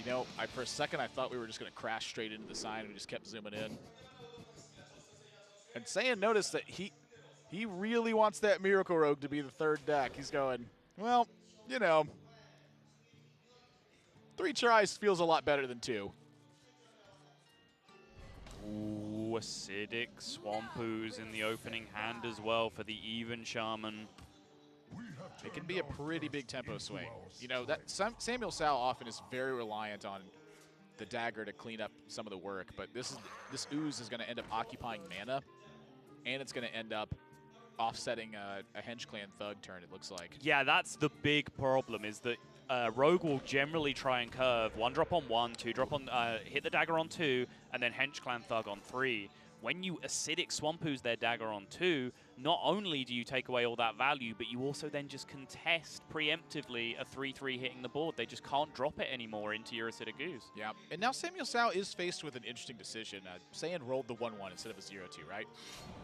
You know, for a second I thought we were just going to crash straight into the sign, and we just kept zooming in. And Saiyan noticed that he really wants that Miracle Rogue to be the third deck. He's going, well, you know, 3 tries feels a lot better than 2. Ooh, acidic Swampoos in the opening hand as well for the even Shaman. It can be a pretty big tempo swing. You know, that SamuelTsao often is very reliant on the dagger to clean up some of the work, but this ooze is going to end up occupying mana, and it's going to end up offsetting a Henge Clan Thug turn, it looks like. Yeah, that's the big problem, is that Rogue will generally try and curve 1 drop on 1, 2 drop on, hit the dagger on 2, and then Henge Clan Thug on 3. When you acidic Swampoos their dagger on 2, not only do you take away all that value, but you also then just contest preemptively a 3-3 hitting the board. They just can't drop it anymore into your acidic ooze. Yeah, and now SamuelTsao is faced with an interesting decision. Saiyan rolled the 1-1 instead of a 0-2, right?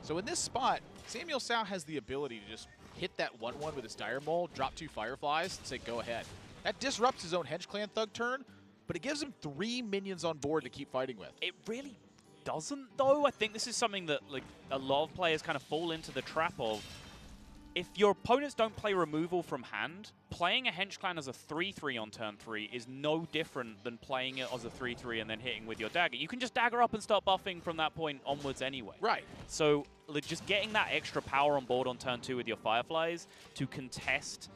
So in this spot, SamuelTsao has the ability to just hit that 1-1 with his Dire Mole, drop 2 Fireflies, and say, go ahead. That disrupts his own Henge Clan Thug turn, but it gives him 3 minions on board to keep fighting with. It really doesn't, though. I think this is something that like a lot of players kind of fall into the trap of. If your opponents don't play removal from hand, playing a Henge Clan as a 3-3 on turn 3 is no different than playing it as a 3-3 and then hitting with your dagger. You can just dagger up and start buffing from that point onwards anyway. Right. So like, just getting that extra power on board on turn 2 with your Fireflies to contest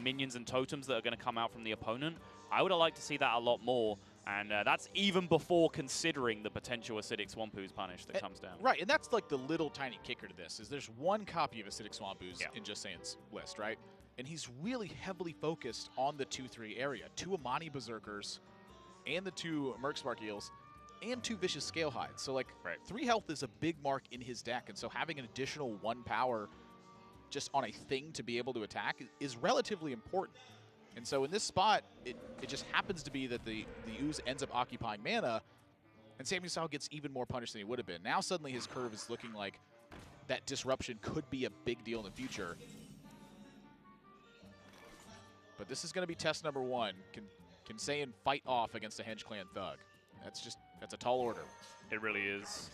minions and totems that are going to come out from the opponent, I would have liked to see that a lot more. And that's even before considering the potential acidic Swampoos punish that comes down. Right, and that's like the little tiny kicker to this, is there's 1 copy of acidic Swampoos in Just Saiyan's list, right? And he's really heavily focused on the 2-3 area. 2 Amani Berserkers, and the 2 Mercspark Eels, and 2 Vicious Scale Hides. So like 3 health is a big mark in his deck, and so having an additional 1 power just on a thing to be able to attack is relatively important. And so in this spot, it just happens to be that the ooze ends up occupying mana, and SamuelTsao gets even more punished than he would have been. Now suddenly his curve is looking like that disruption could be a big deal in the future. But this is going to be test number 1. Can Saiyan fight off against a Henge Clan Thug? That's a tall order. It really is.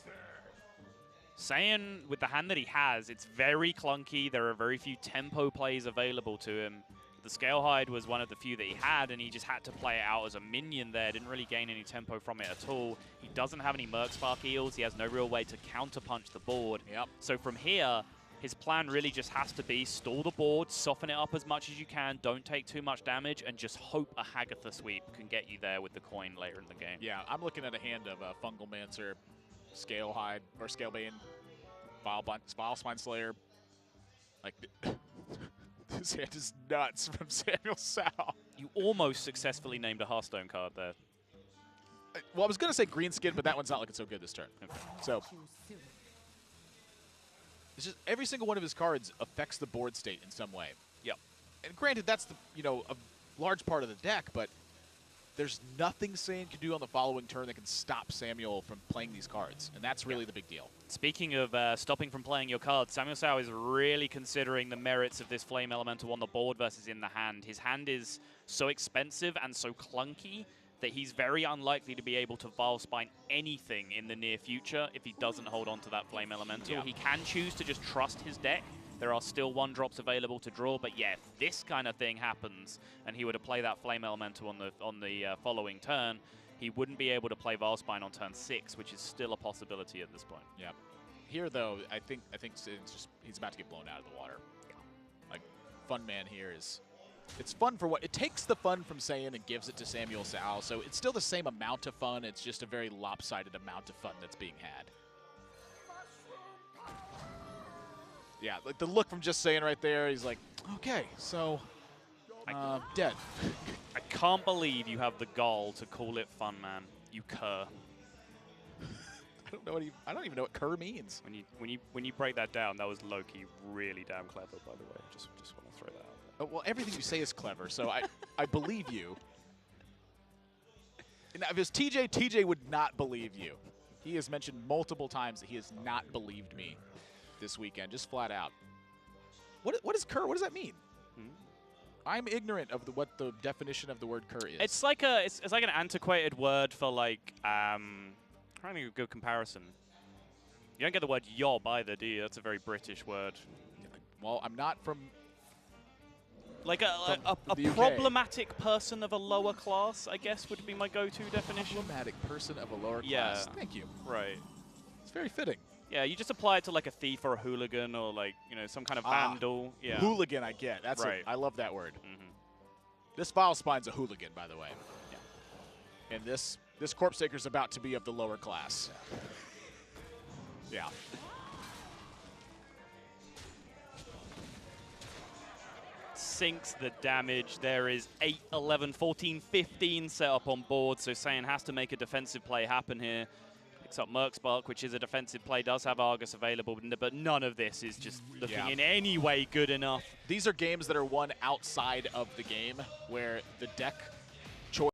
Saiyan, with the hand that he has, it's very clunky. There are very few tempo plays available to him. The Scalehide was one of the few that he had, and he just had to play it out as a minion there. Didn't really gain any tempo from it at all. He doesn't have any Mercspark Eels. He has no real way to counterpunch the board. Yep. So from here, his plan really just has to be stall the board, soften it up as much as you can, don't take too much damage, and just hope a Hagatha sweep can get you there with the coin later in the game. Yeah, I'm looking at a hand of Fungal Mancer, Scalehide, or Scalebane, Vile Spine Slayer. Like, this hand is nuts from SamuelTsao. You almost successfully named a Hearthstone card there. Well, I was going to say Green Skin, but that one's not looking so good this turn. Okay. So, it's just every single one of his cards affects the board state in some way. Yep. And granted, that's a large part of the deck, but there's nothing Saiyan can do on the following turn that can stop Samuel from playing these cards, and that's really the big deal. Speaking of stopping from playing your cards, SamuelTsao is really considering the merits of this Flame Elemental on the board versus in the hand. His hand is so expensive and so clunky that he's very unlikely to be able to Vile Spine anything in the near future if he doesn't hold on to that Flame Elemental. Yeah. He can choose to just trust his deck. There are still 1-drops available to draw, but yeah, if this kind of thing happens and he were to play that Flame Elemental on the following turn, he wouldn't be able to play Vile Spine on turn 6, which is still a possibility at this point. Yeah. Here, though, I think it's just he's about to get blown out of the water. Like, Fun Man here is... It's fun for what... It takes the fun from Saiyan and gives it to SamuelTsao, so it's still the same amount of fun. It's just a very lopsided amount of fun that's being had. Yeah, like the look from Just Saiyan right there, he's like, okay, so, dead. I can't believe you have the gall to call it Fun Man, you cur. I don't even know what cur means. When you break that down, that was low-key really damn clever, by the way. Just want to throw that out there. Oh, well, everything you say is clever, so I believe you. And if it's TJ would not believe you. He has mentioned multiple times that he has not believed me this weekend, just flat out. What is cur? What does that mean? I'm ignorant of what the definition of the word cur is. It's like it's like an antiquated word for like trying to get a good comparison. You don't get the word yob either, do you? That's a very British word. Well, I'm not from. Like a problematic person of a lower class, I guess, would be my go-to definition. Problematic person of a lower class. Thank you. Right. It's very fitting. Yeah, you just apply it to like a thief or a hooligan or like, you know, some kind of vandal. Yeah. Hooligan, I get. That's right. I love that word. This Vile Spine's a hooligan, by the way. Yeah. And this Corpse Taker's about to be of the lower class. Yeah. Sinks the damage. There is 8, 11, 14, 15 set up on board, so Saiyan has to make a defensive play happen here. Picks up Merkspark, which is a defensive play, does have Argus available, but none of this is just looking in any way good enough. These are games that are won outside of the game, where the deck